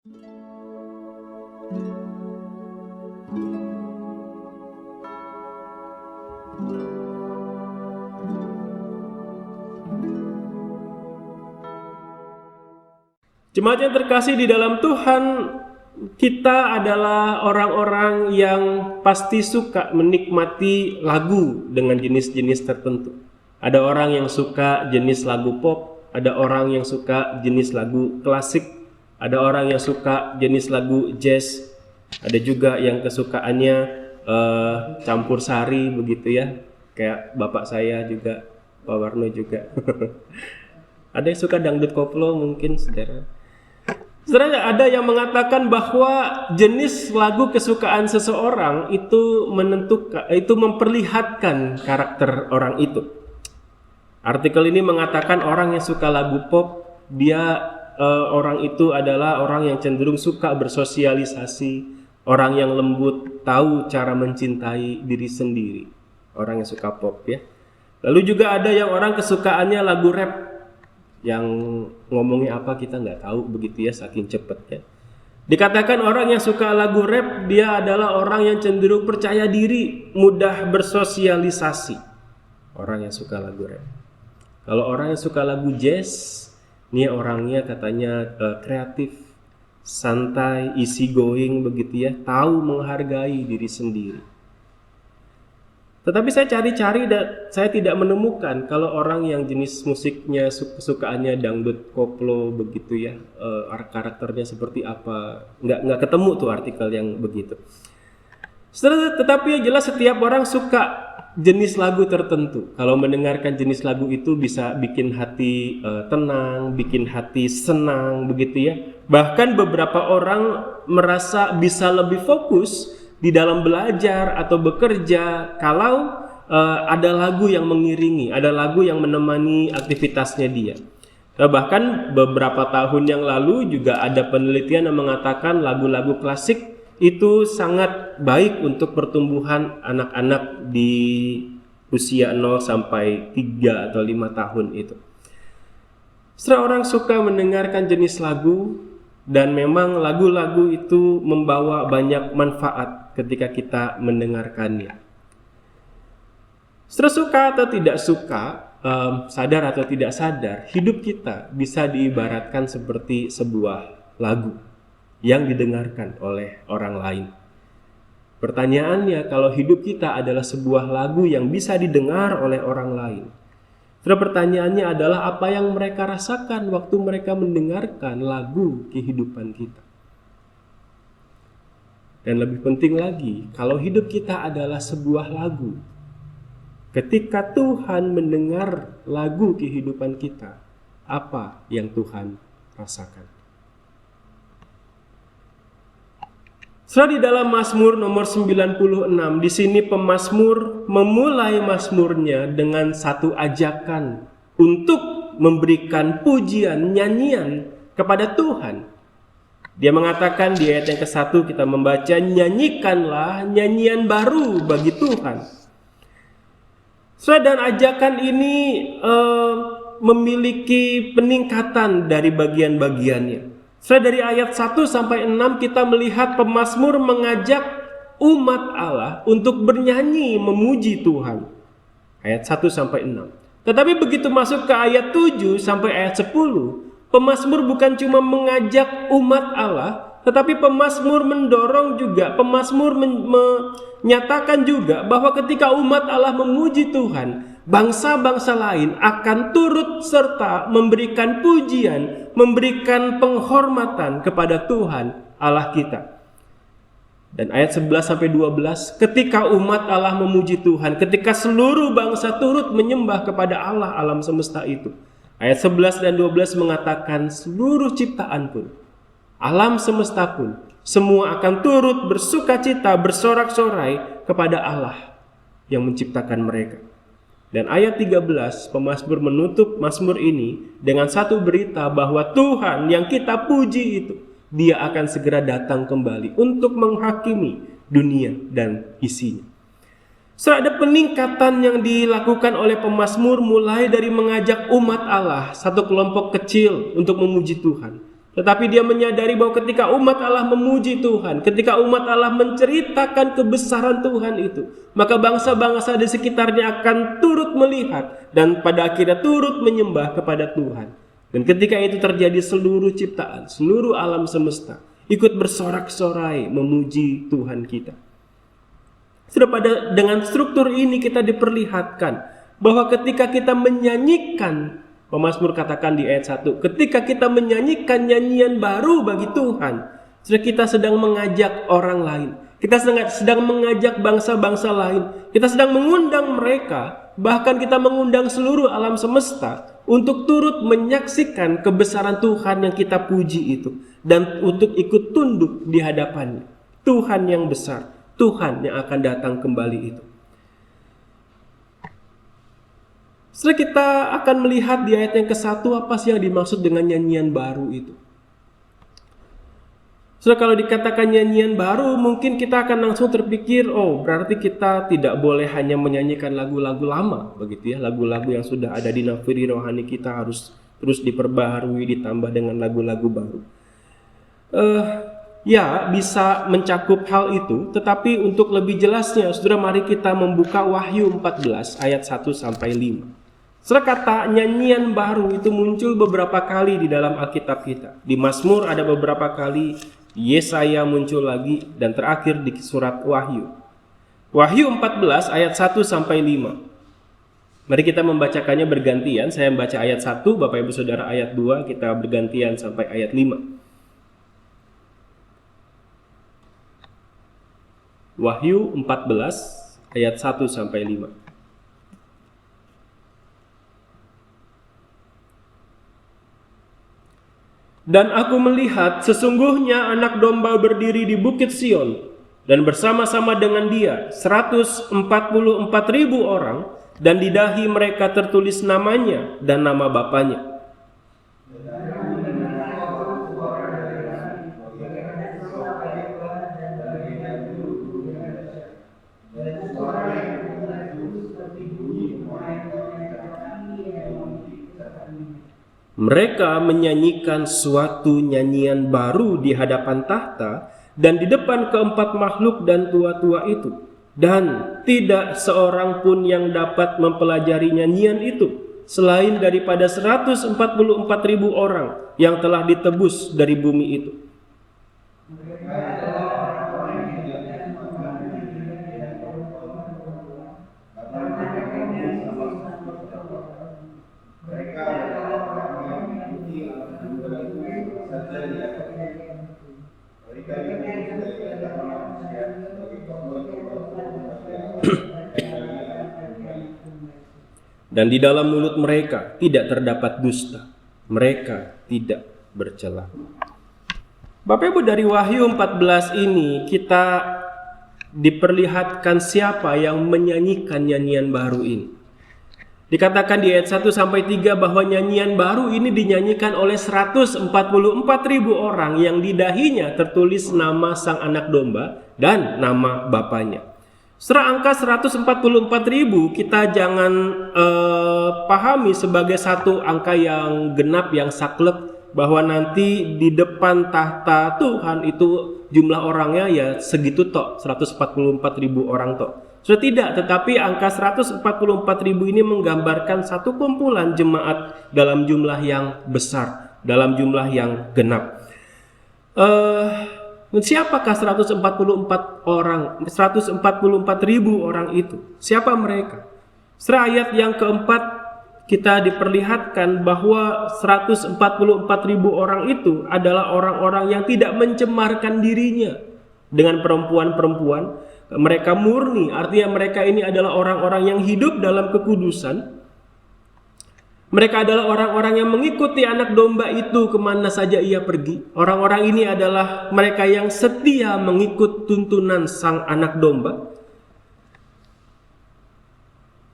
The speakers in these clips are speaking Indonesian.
Jemaat yang terkasih di dalam Tuhan, kita adalah orang-orang yang pasti suka menikmati lagu dengan jenis-jenis tertentu. Ada orang yang suka jenis lagu pop, ada orang yang suka jenis lagu klasik, ada orang yang suka jenis lagu jazz, ada juga yang kesukaannya campur sari begitu ya, kayak bapak saya juga, Pak Warno juga. Ada yang suka dangdut koplo mungkin, saudara. Saudara, ada yang mengatakan bahwa jenis lagu kesukaan seseorang itu menentukan, itu memperlihatkan karakter orang itu. Artikel ini mengatakan orang yang suka lagu pop, orang itu adalah orang yang cenderung suka bersosialisasi, orang yang lembut, tahu cara mencintai diri sendiri. Orang yang suka pop ya. Lalu juga ada yang orang kesukaannya lagu rap, yang ngomongnya apa kita nggak tahu begitu ya, saking cepatnya. Dikatakan orang yang suka lagu rap, dia adalah orang yang cenderung percaya diri, mudah bersosialisasi. Orang yang suka lagu rap. Kalau orang yang suka lagu jazz, ini orangnya katanya kreatif, santai, easy going begitu ya, tahu menghargai diri sendiri. Tetapi saya cari-cari dan saya tidak menemukan kalau orang yang jenis musiknya kesukaannya dangdut koplo begitu ya, karakternya seperti apa, nggak ketemu tuh artikel yang begitu. Tetapi yang jelas setiap orang suka jenis lagu tertentu. Kalau mendengarkan jenis lagu itu bisa bikin hati tenang, bikin hati senang begitu ya. Bahkan beberapa orang merasa bisa lebih fokus di dalam belajar atau bekerja kalau ada lagu yang mengiringi, ada lagu yang menemani aktivitasnya dia. Bahkan beberapa tahun yang lalu juga ada penelitian yang mengatakan lagu-lagu klasik itu sangat baik untuk pertumbuhan anak-anak di usia 0 sampai 3 atau 5 tahun itu. Setelah orang suka mendengarkan jenis lagu, dan memang lagu-lagu itu membawa banyak manfaat ketika kita mendengarkannya. Setelah suka atau tidak suka, sadar atau tidak sadar, hidup kita bisa diibaratkan seperti sebuah lagu yang didengarkan oleh orang lain. Pertanyaannya, kalau hidup kita adalah sebuah lagu yang bisa didengar oleh orang lain, pertanyaannya adalah apa yang mereka rasakan waktu mereka mendengarkan lagu kehidupan kita. Dan lebih penting lagi, kalau hidup kita adalah sebuah lagu, ketika Tuhan mendengar lagu kehidupan kita, apa yang Tuhan rasakan? Setelah di dalam Mazmur nomor 96, di sini pemazmur memulai mazmurnya dengan satu ajakan untuk memberikan pujian, nyanyian kepada Tuhan. Dia mengatakan di ayat yang ke-1 kita membaca, nyanyikanlah nyanyian baru bagi Tuhan. Dan ajakan ini memiliki peningkatan dari bagian-bagiannya. Dari ayat 1 sampai 6 kita melihat pemazmur mengajak umat Allah untuk bernyanyi memuji Tuhan. Ayat 1 sampai 6. Tetapi begitu masuk ke ayat 7 sampai ayat 10, pemazmur bukan cuma mengajak umat Allah, tetapi pemazmur mendorong juga, pemazmur menyatakan juga bahwa ketika umat Allah memuji Tuhan, bangsa-bangsa lain akan turut serta memberikan pujian, memberikan penghormatan kepada Tuhan Allah kita. Dan ayat 11 sampai 12, ketika umat Allah memuji Tuhan, ketika seluruh bangsa turut menyembah kepada Allah alam semesta itu. Ayat 11 dan 12 mengatakan seluruh ciptaan pun, alam semesta pun, semua akan turut bersukacita, bersorak-sorai kepada Allah yang menciptakan mereka. Dan ayat 13, pemazmur menutup mazmur ini dengan satu berita bahwa Tuhan yang kita puji itu, Dia akan segera datang kembali untuk menghakimi dunia dan isinya. Ada peningkatan yang dilakukan oleh pemazmur mulai dari mengajak umat Allah, satu kelompok kecil untuk memuji Tuhan. Tetapi dia menyadari bahwa ketika umat Allah memuji Tuhan, ketika umat Allah menceritakan kebesaran Tuhan itu, maka bangsa-bangsa di sekitarnya akan turut melihat dan pada akhirnya turut menyembah kepada Tuhan. Dan ketika itu terjadi, seluruh ciptaan, seluruh alam semesta ikut bersorak-sorai memuji Tuhan kita. Dengan struktur ini kita diperlihatkan bahwa ketika kita menyanyikan, pemazmur katakan di ayat 1, ketika kita menyanyikan nyanyian baru bagi Tuhan, kita sedang mengajak orang lain, kita sedang mengajak bangsa-bangsa lain, kita sedang mengundang mereka, bahkan kita mengundang seluruh alam semesta untuk turut menyaksikan kebesaran Tuhan yang kita puji itu, dan untuk ikut tunduk di hadapannya. Tuhan yang besar, Tuhan yang akan datang kembali itu. Setelah kita akan melihat di ayat yang ke-1 apa sih yang dimaksud dengan nyanyian baru itu. Setelah kalau dikatakan nyanyian baru, mungkin kita akan langsung terpikir, oh berarti kita tidak boleh hanya menyanyikan lagu-lagu lama, begitu ya. Lagu-lagu yang sudah ada di nafiri rohani kita harus terus diperbaharui, ditambah dengan lagu-lagu baru. Ya, bisa mencakup hal itu, tetapi untuk lebih jelasnya, saudara, mari kita membuka Wahyu 14 ayat 1 sampai 5. Setelah kata nyanyian baru itu muncul beberapa kali di dalam Alkitab kita. Di Mazmur ada beberapa kali, Yesaya muncul lagi, dan terakhir di surat Wahyu. Wahyu 14 ayat 1 sampai 5. Mari kita membacakannya bergantian. Saya membaca ayat 1, Bapak Ibu Saudara ayat 2, kita bergantian sampai ayat 5. Wahyu 14 ayat 1 sampai 5. Dan aku melihat sesungguhnya anak domba berdiri di bukit Sion, dan bersama-sama dengan dia 144.000 orang, dan di dahi mereka tertulis namanya dan nama Bapanya. Mereka menyanyikan suatu nyanyian baru di hadapan tahta dan di depan keempat makhluk dan tua-tua itu. Dan tidak seorang pun yang dapat mempelajari nyanyian itu selain daripada 144.000 orang yang telah ditebus dari bumi itu. Dan di dalam mulut mereka tidak terdapat dusta, mereka tidak bercela. Bapak Ibu, dari Wahyu 14 ini kita diperlihatkan siapa yang menyanyikan nyanyian baru ini. Dikatakan di ayat 1 sampai 3 bahwa nyanyian baru ini dinyanyikan oleh 144.000 orang yang di dahinya tertulis nama Sang Anak Domba dan nama Bapanya. Setelah angka 144.000 kita jangan pahami sebagai satu angka yang genap, yang saklek, bahwa nanti di depan tahta Tuhan itu jumlah orangnya ya segitu tok, 144.000 orang tok. Sudah tidak, tetapi angka 144.000 ini menggambarkan satu kumpulan jemaat dalam jumlah yang besar, dalam jumlah yang genap. Siapakah 144 orang, 144.000 orang itu? Siapa mereka? Setelah ayat yang keempat kita diperlihatkan bahwa 144.000 orang itu adalah orang-orang yang tidak mencemarkan dirinya dengan perempuan-perempuan. Mereka murni, artinya mereka ini adalah orang-orang yang hidup dalam kekudusan. Mereka adalah orang-orang yang mengikuti anak domba itu kemana saja ia pergi. Orang-orang ini adalah mereka yang setia mengikut tuntunan sang anak domba.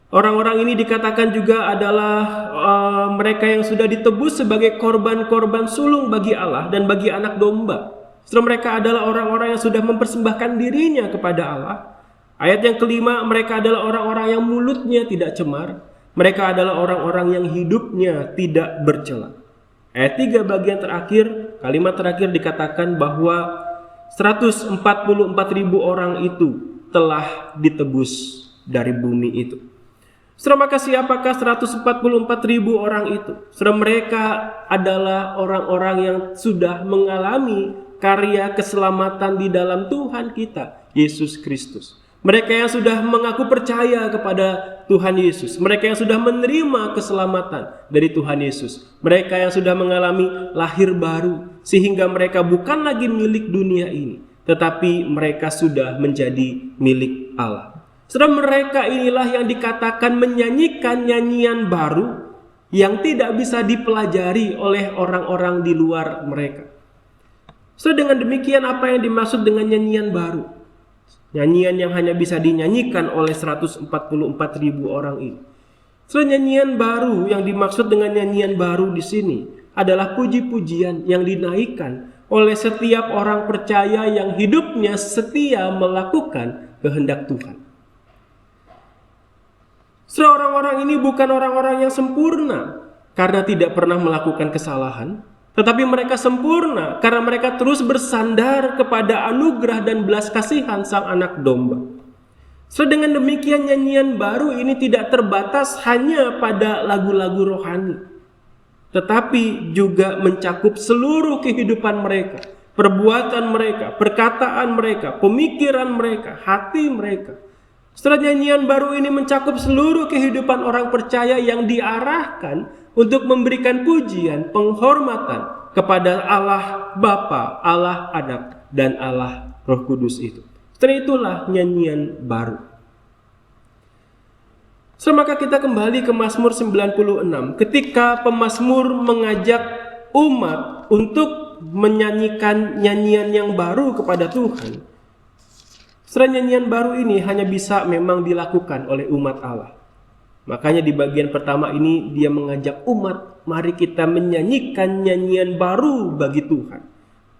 Orang-orang ini dikatakan juga adalah mereka yang sudah ditebus sebagai korban-korban sulung bagi Allah dan bagi anak domba. Setelah mereka adalah orang-orang yang sudah mempersembahkan dirinya kepada Allah. Ayat yang kelima, mereka adalah orang-orang yang mulutnya tidak cemar. Mereka adalah orang-orang yang hidupnya tidak bercela. Ayat 3 bagian terakhir Kalimat terakhir dikatakan bahwa 144.000 orang itu telah ditebus dari bumi itu. Saudara, maka siapakah 144.000 orang itu? Saudara, mereka adalah orang-orang yang sudah mengalami karya keselamatan di dalam Tuhan kita, Yesus Kristus. Mereka yang sudah mengaku percaya kepada Tuhan Yesus. Mereka yang sudah menerima keselamatan dari Tuhan Yesus. Mereka yang sudah mengalami lahir baru, sehingga mereka bukan lagi milik dunia ini, tetapi mereka sudah menjadi milik Allah. Saudara, mereka inilah yang dikatakan menyanyikan nyanyian baru yang tidak bisa dipelajari oleh orang-orang di luar mereka. Saudara, dengan demikian apa yang dimaksud dengan nyanyian baru? Nyanyian yang hanya bisa dinyanyikan oleh 144.000 orang ini. Saudara, nyanyian baru yang dimaksud dengan nyanyian baru di sini adalah puji-pujian yang dinaikkan oleh setiap orang percaya yang hidupnya setia melakukan kehendak Tuhan. Saudara, orang-orang ini bukan orang-orang yang sempurna karena tidak pernah melakukan kesalahan, tetapi mereka sempurna karena mereka terus bersandar kepada anugerah dan belas kasihan Sang Anak Domba. Saudara, dengan demikian nyanyian baru ini tidak terbatas hanya pada lagu-lagu rohani, tetapi juga mencakup seluruh kehidupan mereka, perbuatan mereka, perkataan mereka, pemikiran mereka, hati mereka. Saudara, nyanyian baru ini mencakup seluruh kehidupan orang percaya yang diarahkan untuk memberikan pujian, penghormatan kepada Allah Bapa, Allah Anak, dan Allah Roh Kudus itu. Setelah itulah nyanyian baru. Maka kita kembali ke Mazmur 96. Ketika pemazmur mengajak umat untuk menyanyikan nyanyian yang baru kepada Tuhan, nyanyian baru ini hanya bisa memang dilakukan oleh umat Allah. Makanya di bagian pertama ini dia mengajak umat, mari kita menyanyikan nyanyian baru bagi Tuhan.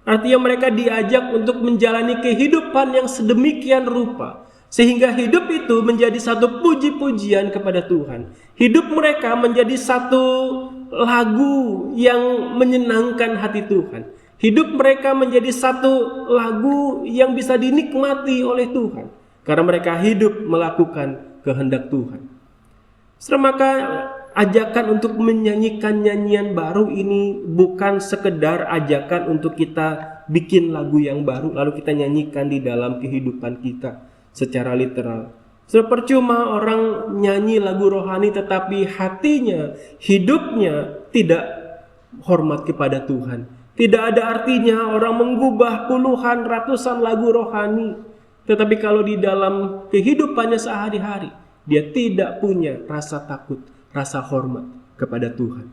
Artinya mereka diajak untuk menjalani kehidupan yang sedemikian rupa, sehingga hidup itu menjadi satu puji-pujian kepada Tuhan. Hidup mereka menjadi satu lagu yang menyenangkan hati Tuhan. Hidup mereka menjadi satu lagu yang bisa dinikmati oleh Tuhan, karena mereka hidup melakukan kehendak Tuhan. Maka ajakan untuk menyanyikan nyanyian baru ini bukan sekedar ajakan untuk kita bikin lagu yang baru lalu kita nyanyikan di dalam kehidupan kita secara literal. Percuma orang nyanyi lagu rohani tetapi hatinya, hidupnya tidak hormat kepada Tuhan. Tidak ada artinya orang menggubah puluhan, ratusan lagu rohani, tetapi kalau di dalam kehidupannya sehari-hari dia tidak punya rasa takut, rasa hormat kepada Tuhan.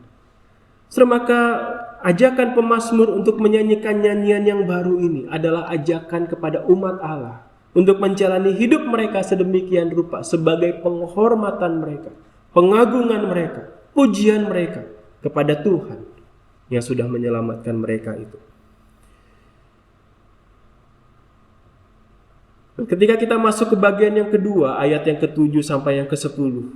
Maka ajakan pemazmur untuk menyanyikan nyanyian yang baru ini adalah ajakan kepada umat Allah untuk menjalani hidup mereka sedemikian rupa sebagai penghormatan mereka, pengagungan mereka, pujian mereka kepada Tuhan yang sudah menyelamatkan mereka itu. Ketika kita masuk ke bagian yang kedua, ayat yang ke-7 sampai yang ke-10,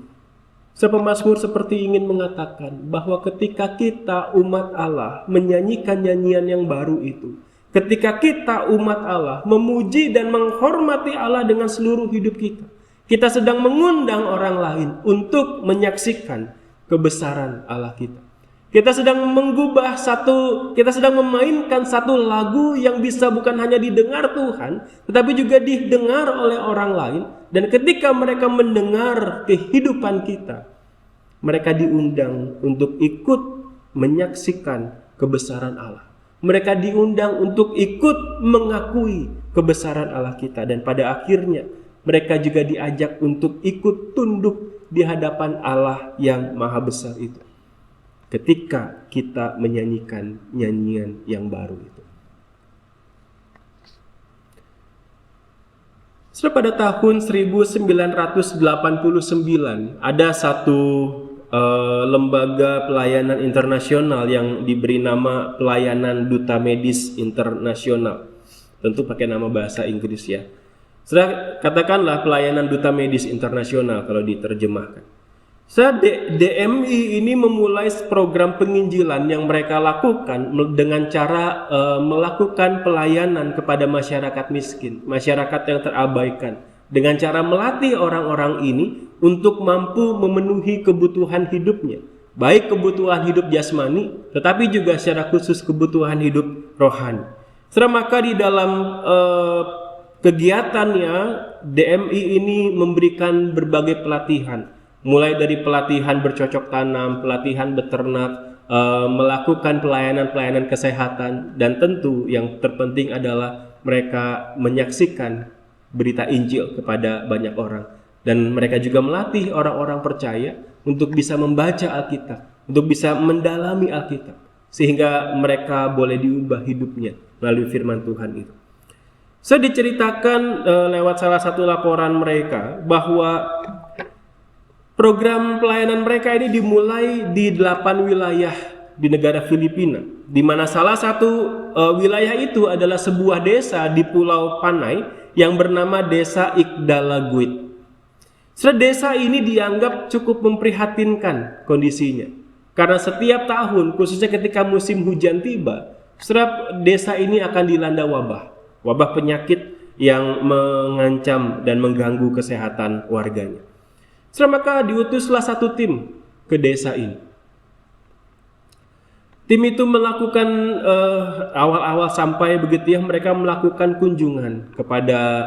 pemazmur seperti ingin mengatakan bahwa ketika kita umat Allah menyanyikan nyanyian yang baru itu, ketika kita umat Allah memuji dan menghormati Allah dengan seluruh hidup kita, kita sedang mengundang orang lain untuk menyaksikan kebesaran Allah kita. Kita sedang kita sedang memainkan satu lagu yang bisa bukan hanya didengar Tuhan, tetapi juga didengar oleh orang lain. Dan ketika mereka mendengar kehidupan kita, mereka diundang untuk ikut menyaksikan kebesaran Allah. Mereka diundang untuk ikut mengakui kebesaran Allah kita. Dan pada akhirnya mereka juga diajak untuk ikut tunduk di hadapan Allah yang maha besar itu, ketika kita menyanyikan nyanyian yang baru itu. Pada tahun 1989 ada satu lembaga pelayanan internasional yang diberi nama Pelayanan Duta Medis Internasional. Tentu pakai nama bahasa Inggris ya. Katakanlah Pelayanan Duta Medis Internasional kalau diterjemahkan. DMI ini memulai program penginjilan yang mereka lakukan dengan cara melakukan pelayanan kepada masyarakat miskin, masyarakat yang terabaikan, dengan cara melatih orang-orang ini untuk mampu memenuhi kebutuhan hidupnya, baik kebutuhan hidup jasmani, tetapi juga secara khusus kebutuhan hidup rohani. Maka di dalam kegiatannya, DMI ini memberikan berbagai pelatihan, mulai dari pelatihan bercocok tanam, pelatihan beternak, melakukan pelayanan-pelayanan kesehatan, dan tentu yang terpenting adalah mereka menyaksikan berita Injil kepada banyak orang. Dan mereka juga melatih orang-orang percaya untuk bisa membaca Alkitab, untuk bisa mendalami Alkitab, sehingga mereka boleh diubah hidupnya melalui firman Tuhan itu. Diceritakan lewat salah satu laporan mereka bahwa program pelayanan mereka ini dimulai di 8 wilayah di negara Filipina, di mana salah satu wilayah itu adalah sebuah desa di Pulau Panay yang bernama Desa Igdalaguit. Desa ini dianggap cukup memprihatinkan kondisinya, karena setiap tahun, khususnya ketika musim hujan tiba, desa ini akan dilanda wabah penyakit yang mengancam dan mengganggu kesehatan warganya. Maka diutuslah satu tim ke desa ini. Tim itu melakukan awal-awal sampai begitu ya, mereka melakukan kunjungan kepada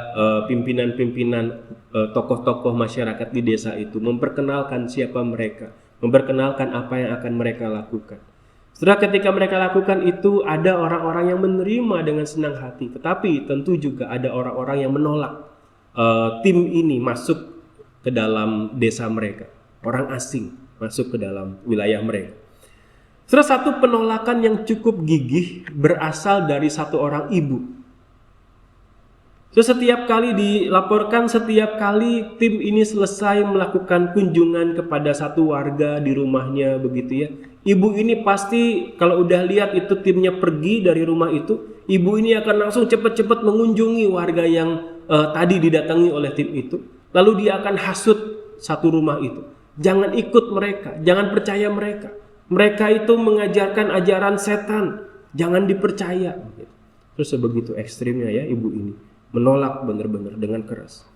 pimpinan-pimpinan tokoh-tokoh masyarakat di desa itu, memperkenalkan siapa mereka, memperkenalkan apa yang akan mereka lakukan. Setelah ketika mereka lakukan itu, ada orang-orang yang menerima dengan senang hati, tetapi tentu juga ada orang-orang yang menolak tim ini masuk ke dalam desa mereka, orang asing masuk ke dalam wilayah mereka. Satu penolakan yang cukup gigih berasal dari satu orang ibu. Setiap kali dilaporkan, setiap kali tim ini selesai melakukan kunjungan kepada satu warga di rumahnya begitu ya, ibu ini pasti kalau udah lihat itu timnya pergi dari rumah itu, ibu ini akan langsung cepat-cepat mengunjungi warga yang tadi didatangi oleh tim itu. Lalu dia akan hasut satu rumah itu. Jangan ikut mereka, jangan percaya mereka. Mereka itu mengajarkan ajaran setan, jangan dipercaya. Terus sebegitu ekstrimnya ya ibu ini, menolak benar-benar dengan keras.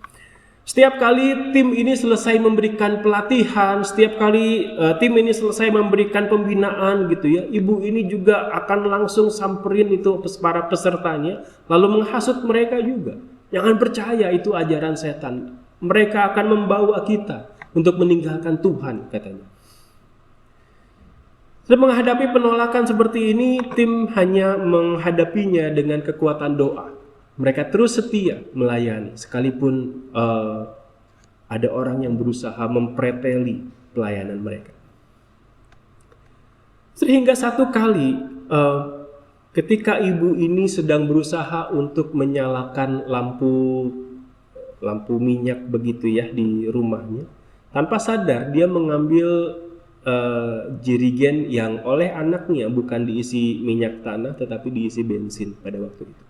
Setiap kali tim ini selesai memberikan pelatihan, setiap kali tim ini selesai memberikan pembinaan gitu ya, ibu ini juga akan langsung samperin itu para pesertanya, lalu menghasut mereka juga. Jangan percaya itu ajaran setan. Mereka akan membawa kita untuk meninggalkan Tuhan, katanya. Menghadapi penolakan seperti ini, tim hanya menghadapinya dengan kekuatan doa. Mereka terus setia melayani, sekalipun ada orang yang berusaha mempreteli pelayanan mereka. Sehingga satu kali, ketika ibu ini sedang berusaha untuk menyalakan lampu minyak begitu ya di rumahnya, tanpa sadar dia mengambil jerigen yang oleh anaknya bukan diisi minyak tanah tetapi diisi bensin pada waktu itu.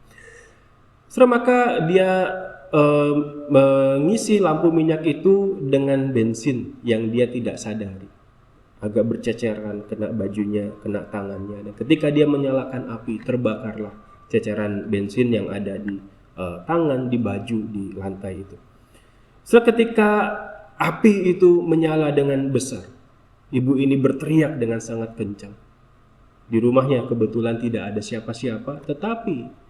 Maka dia mengisi lampu minyak itu dengan bensin yang dia tidak sadari, agak berceceran, kena bajunya, kena tangannya, dan ketika dia menyalakan api, terbakarlah ceceran bensin yang ada di tangan, di baju, di lantai itu. Ketika api itu menyala dengan besar, ibu ini berteriak dengan sangat kencang. Di rumahnya kebetulan tidak ada siapa-siapa, tetapi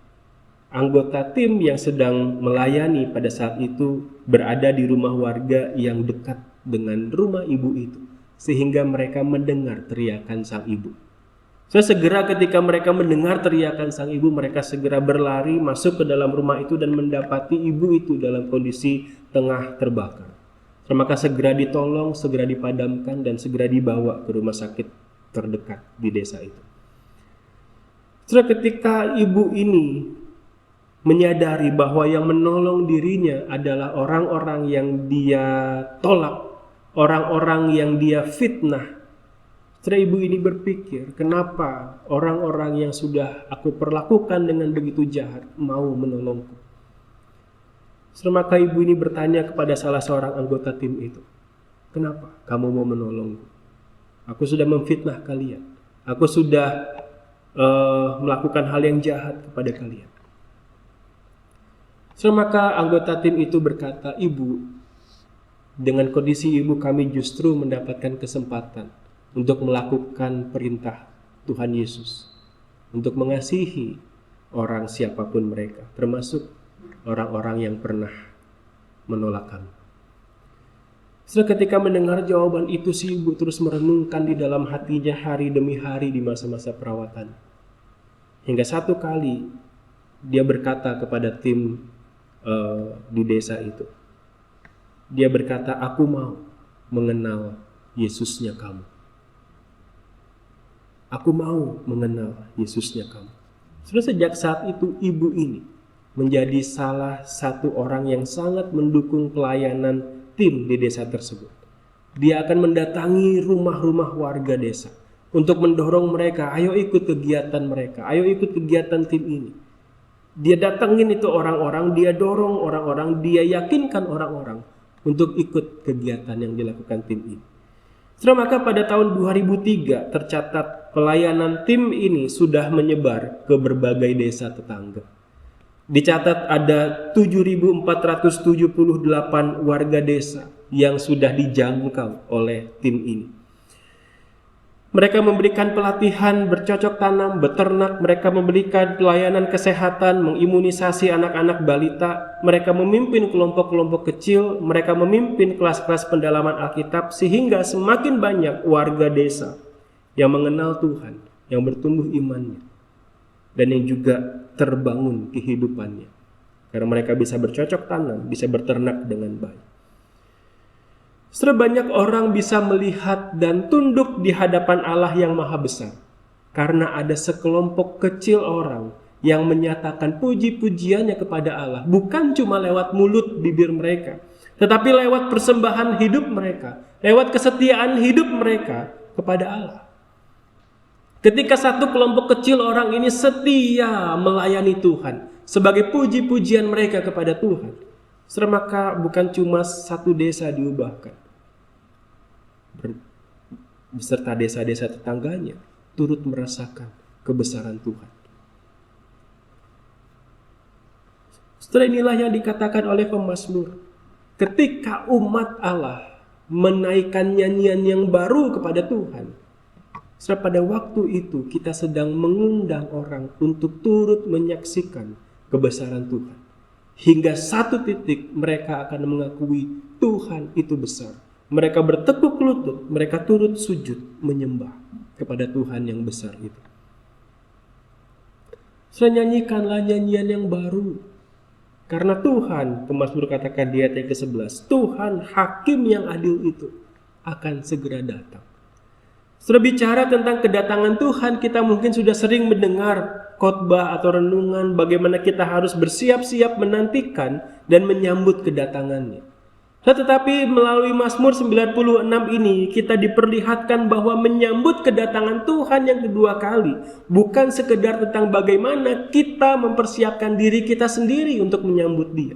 anggota tim yang sedang melayani pada saat itu berada di rumah warga yang dekat dengan rumah ibu itu, sehingga mereka mendengar teriakan sang ibu. Segera ketika mereka mendengar teriakan sang ibu, mereka segera berlari masuk ke dalam rumah itu dan mendapati ibu itu dalam kondisi tengah terbakar. Maka segera ditolong, segera dipadamkan, dan segera dibawa ke rumah sakit terdekat di desa itu. Ketika ibu ini menyadari bahwa yang menolong dirinya adalah orang-orang yang dia tolak, orang-orang yang dia fitnah, ibu ini berpikir, kenapa orang-orang yang sudah aku perlakukan dengan begitu jahat mau menolongku? Maka ibu ini bertanya kepada salah seorang anggota tim itu, Kenapa kamu mau menolongku? Aku sudah memfitnah kalian. Aku sudah melakukan hal yang jahat kepada kalian. Maka anggota tim itu berkata, Ibu, dengan kondisi ibu kami justru mendapatkan kesempatan untuk melakukan perintah Tuhan Yesus, untuk mengasihi orang siapapun mereka, termasuk orang-orang yang pernah menolak kami. Setelah ketika mendengar jawaban itu, si ibu terus merenungkan di dalam hatinya hari demi hari di masa-masa perawatan. Hingga satu kali dia berkata kepada tim di desa itu. Dia berkata, aku mau mengenal Yesusnya kamu. Aku mau mengenal Yesusnya kamu. Sudah sejak saat itu ibu ini menjadi salah satu orang yang sangat mendukung pelayanan tim di desa tersebut. Dia akan mendatangi rumah-rumah warga desa untuk mendorong mereka, ayo ikut kegiatan mereka, ayo ikut kegiatan tim ini. Dia datangin itu orang-orang, dia dorong orang-orang, dia yakinkan orang-orang untuk ikut kegiatan yang dilakukan tim ini. Setelah maka pada tahun 2003 tercatat pelayanan tim ini sudah menyebar ke berbagai desa tetangga. Dicatat ada 7.478 warga desa yang sudah dijangkau oleh tim ini. Mereka memberikan pelatihan bercocok tanam, beternak, mereka memberikan pelayanan kesehatan, mengimunisasi anak-anak balita, mereka memimpin kelompok-kelompok kecil, mereka memimpin kelas-kelas pendalaman Alkitab, sehingga semakin banyak warga desa yang mengenal Tuhan, yang bertumbuh imannya, dan yang juga terbangun kehidupannya. Karena mereka bisa bercocok tanam, bisa beternak dengan baik. Setelah banyak orang bisa melihat dan tunduk di hadapan Allah yang maha besar. Karena ada sekelompok kecil orang yang menyatakan puji-pujiannya kepada Allah. Bukan cuma lewat mulut bibir mereka, tetapi lewat persembahan hidup mereka, lewat kesetiaan hidup mereka kepada Allah. Ketika satu kelompok kecil orang ini setia melayani Tuhan sebagai puji-pujian mereka kepada Tuhan, maka bukan cuma satu desa diubahkan, beserta desa-desa tetangganya turut merasakan kebesaran Tuhan. Setelah inilah yang dikatakan oleh pemazmur, ketika umat Allah menaikkan nyanyian yang baru kepada Tuhan, setelah pada waktu itu kita sedang mengundang orang untuk turut menyaksikan kebesaran Tuhan. Hingga satu titik mereka akan mengakui Tuhan itu besar. Mereka bertekuk lutut, mereka turut sujud menyembah kepada Tuhan yang besar itu. Nyanyikanlah nyanyian yang baru. Karena Tuhan, pemazmur katakan di ayat yang ke-11, Tuhan hakim yang adil itu akan segera datang. Setelah bicara tentang kedatangan Tuhan, kita mungkin sudah sering mendengar khotbah atau renungan bagaimana kita harus bersiap-siap menantikan dan menyambut kedatangannya. Tetapi melalui Mazmur 96 ini kita diperlihatkan bahwa menyambut kedatangan Tuhan yang kedua kali bukan sekedar tentang bagaimana kita mempersiapkan diri kita sendiri untuk menyambut Dia,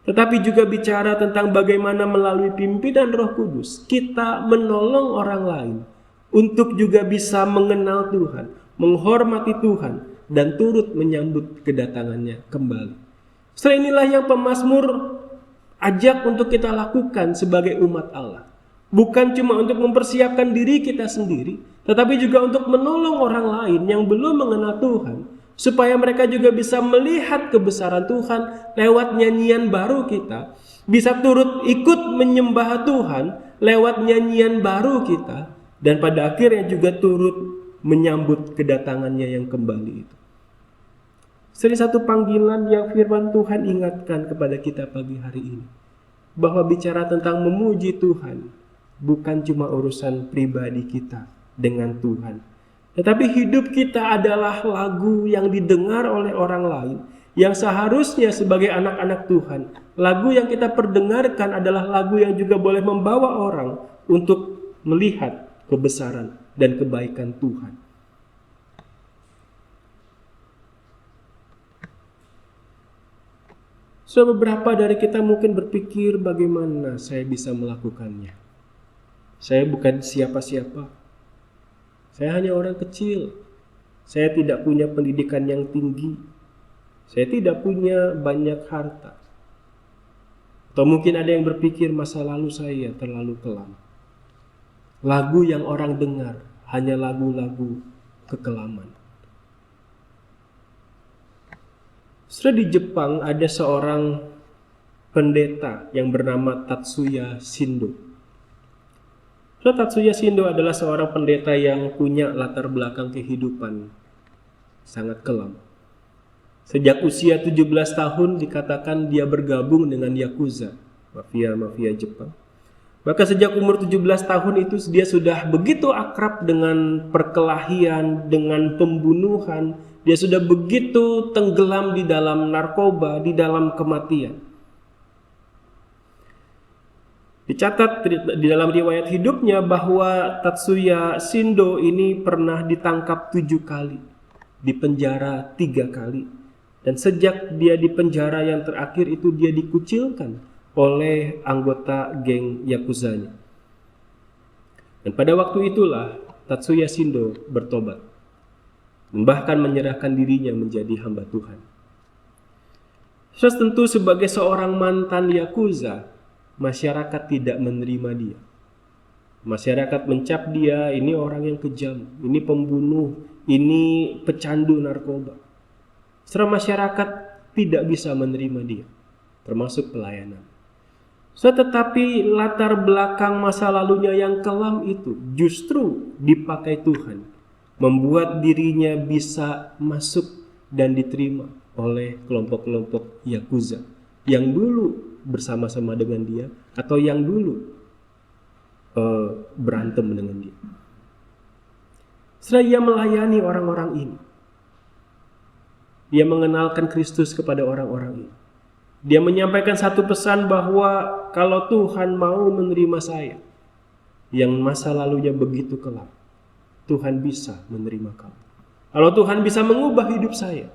tetapi juga bicara tentang bagaimana melalui pimpinan Roh Kudus kita menolong orang lain untuk juga bisa mengenal Tuhan, menghormati Tuhan, dan turut menyambut kedatangannya kembali. Setelah inilah yang pemazmur ajak untuk kita lakukan sebagai umat Allah. Bukan cuma untuk mempersiapkan diri kita sendiri, tetapi juga untuk menolong orang lain yang belum mengenal Tuhan, supaya mereka juga bisa melihat kebesaran Tuhan lewat nyanyian baru kita, bisa turut ikut menyembah Tuhan lewat nyanyian baru kita, dan pada akhirnya juga turut menyambut kedatangannya yang kembali itu. Satu panggilan yang firman Tuhan ingatkan kepada kita pagi hari ini, bahwa bicara tentang memuji Tuhan bukan cuma urusan pribadi kita dengan Tuhan, tetapi hidup kita adalah lagu yang didengar oleh orang lain, yang seharusnya sebagai anak-anak Tuhan, lagu yang kita perdengarkan adalah lagu yang juga boleh membawa orang untuk melihat kebesaran dan kebaikan Tuhan. Beberapa dari kita mungkin berpikir bagaimana saya bisa melakukannya. Saya bukan siapa-siapa. Saya hanya orang kecil. Saya tidak punya pendidikan yang tinggi. Saya tidak punya banyak harta. Atau mungkin ada yang berpikir masa lalu saya terlalu kelam. Lagu yang orang dengar hanya lagu-lagu kekelaman. Sudah di Jepang ada seorang pendeta yang bernama Tatsuya Shindo. Tatsuya Shindo adalah seorang pendeta yang punya latar belakang kehidupan sangat kelam. Sejak usia 17 tahun dikatakan dia bergabung dengan Yakuza, mafia Jepang. Maka sejak umur 17 tahun itu dia sudah begitu akrab dengan perkelahian, dengan pembunuhan. Dia sudah begitu tenggelam di dalam narkoba, di dalam kematian. Dicatat di dalam riwayat hidupnya bahwa Tatsuya Shindo ini pernah ditangkap 7 kali, dipenjara 3 kali. Dan sejak dia di penjara yang terakhir itu dia dikucilkan oleh anggota geng Yakuzanya. Dan pada waktu itulah Tatsuya Shindo bertobat dan bahkan menyerahkan dirinya menjadi hamba Tuhan. Tentu sebagai seorang mantan Yakuza, masyarakat tidak menerima dia. Masyarakat mencap dia, ini orang yang kejam, ini pembunuh, ini pecandu narkoba. Setelah masyarakat tidak bisa menerima dia, termasuk pelayanan. Tetapi latar belakang masa lalunya yang kelam itu justru dipakai Tuhan, membuat dirinya bisa masuk dan diterima oleh kelompok-kelompok Yakuza yang dulu bersama-sama dengan dia atau yang dulu berantem dengan dia. Setelah ia melayani orang-orang ini, dia mengenalkan Kristus kepada orang-orang ini. Dia menyampaikan satu pesan bahwa kalau Tuhan mau menerima saya yang masa lalunya begitu kelam, Tuhan bisa menerima kamu. Kalau Tuhan bisa mengubah hidup saya,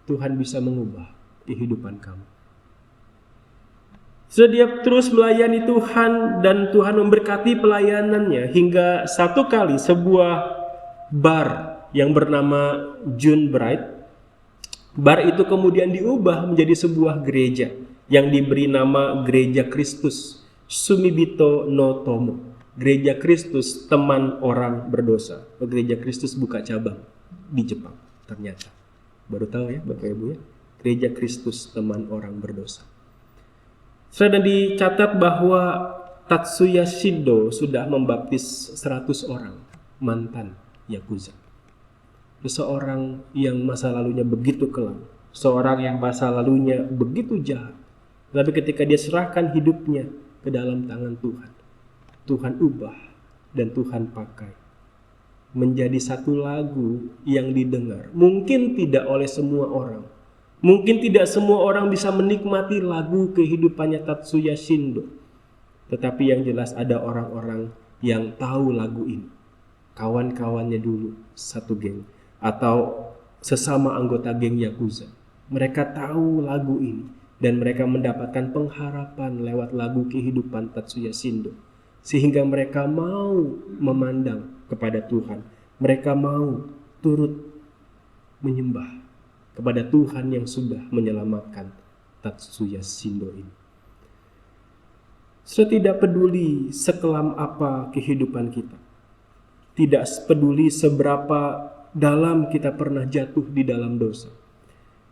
Tuhan bisa mengubah kehidupan kamu. Sudah dia terus melayani Tuhan dan Tuhan memberkati pelayanannya hingga satu kali sebuah bar yang bernama June Bright. Bar itu kemudian diubah menjadi sebuah gereja yang diberi nama Gereja Kristus Sumibito no Tomo. Gereja Kristus teman orang berdosa. Gereja Kristus buka cabang di Jepang ternyata. Baru tahu ya Bapak Ibu ya. Gereja Kristus teman orang berdosa. Sudah dicatat bahwa Tatsuya Shindo sudah membaptis 100 orang mantan Yakuza. Seseorang yang masa lalunya begitu kelam, seorang yang masa lalunya begitu jahat. Tapi ketika dia serahkan hidupnya ke dalam tangan Tuhan, Tuhan ubah dan Tuhan pakai menjadi satu lagu yang didengar. Mungkin tidak oleh semua orang. Mungkin tidak semua orang bisa menikmati lagu kehidupannya Tatsuya Shindo. Tetapi yang jelas ada orang-orang yang tahu lagu ini. Kawan-kawannya dulu satu geng atau sesama anggota geng Yakuza. Mereka tahu lagu ini dan mereka mendapatkan pengharapan lewat lagu kehidupan Tatsuya Shindo. Sehingga mereka mau memandang kepada Tuhan. Mereka mau turut menyembah kepada Tuhan yang sudah menyelamatkan Tatsuya Shindo ini. Sudah tidak peduli sekelam apa kehidupan kita. Tidak peduli seberapa dalam kita pernah jatuh di dalam dosa.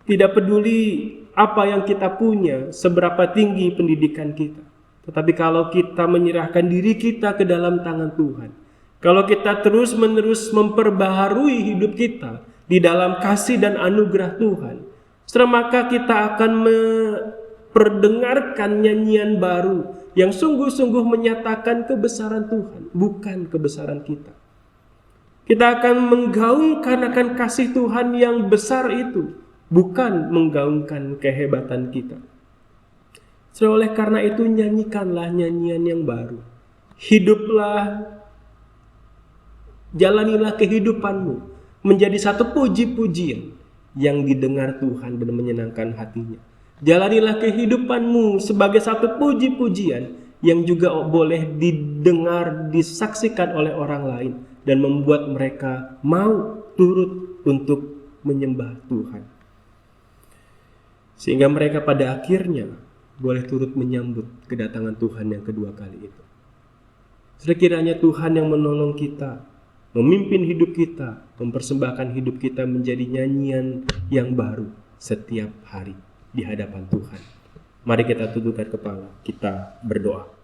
Tidak peduli apa yang kita punya, seberapa tinggi pendidikan kita. Tetapi kalau kita menyerahkan diri kita ke dalam tangan Tuhan, kalau kita terus-menerus memperbaharui hidup kita di dalam kasih dan anugerah Tuhan, maka kita akan memperdengarkan nyanyian baru yang sungguh-sungguh menyatakan kebesaran Tuhan, bukan kebesaran kita. Kita akan menggaungkan akan kasih Tuhan yang besar itu, bukan menggaungkan kehebatan kita. Oleh karena itu nyanyikanlah nyanyian yang baru. Hiduplah, jalanilah kehidupanmu menjadi satu puji-pujian yang didengar Tuhan dan menyenangkan hatinya. Jalanilah kehidupanmu sebagai satu puji-pujian yang juga boleh didengar, disaksikan oleh orang lain dan membuat mereka mau turut untuk menyembah Tuhan. Sehingga mereka pada akhirnya boleh turut menyambut kedatangan Tuhan yang kedua kali itu. Sekiranya Tuhan yang menolong kita, memimpin hidup kita, mempersembahkan hidup kita menjadi nyanyian yang baru setiap hari di hadapan Tuhan. Mari kita tundukkan kepala, kita berdoa.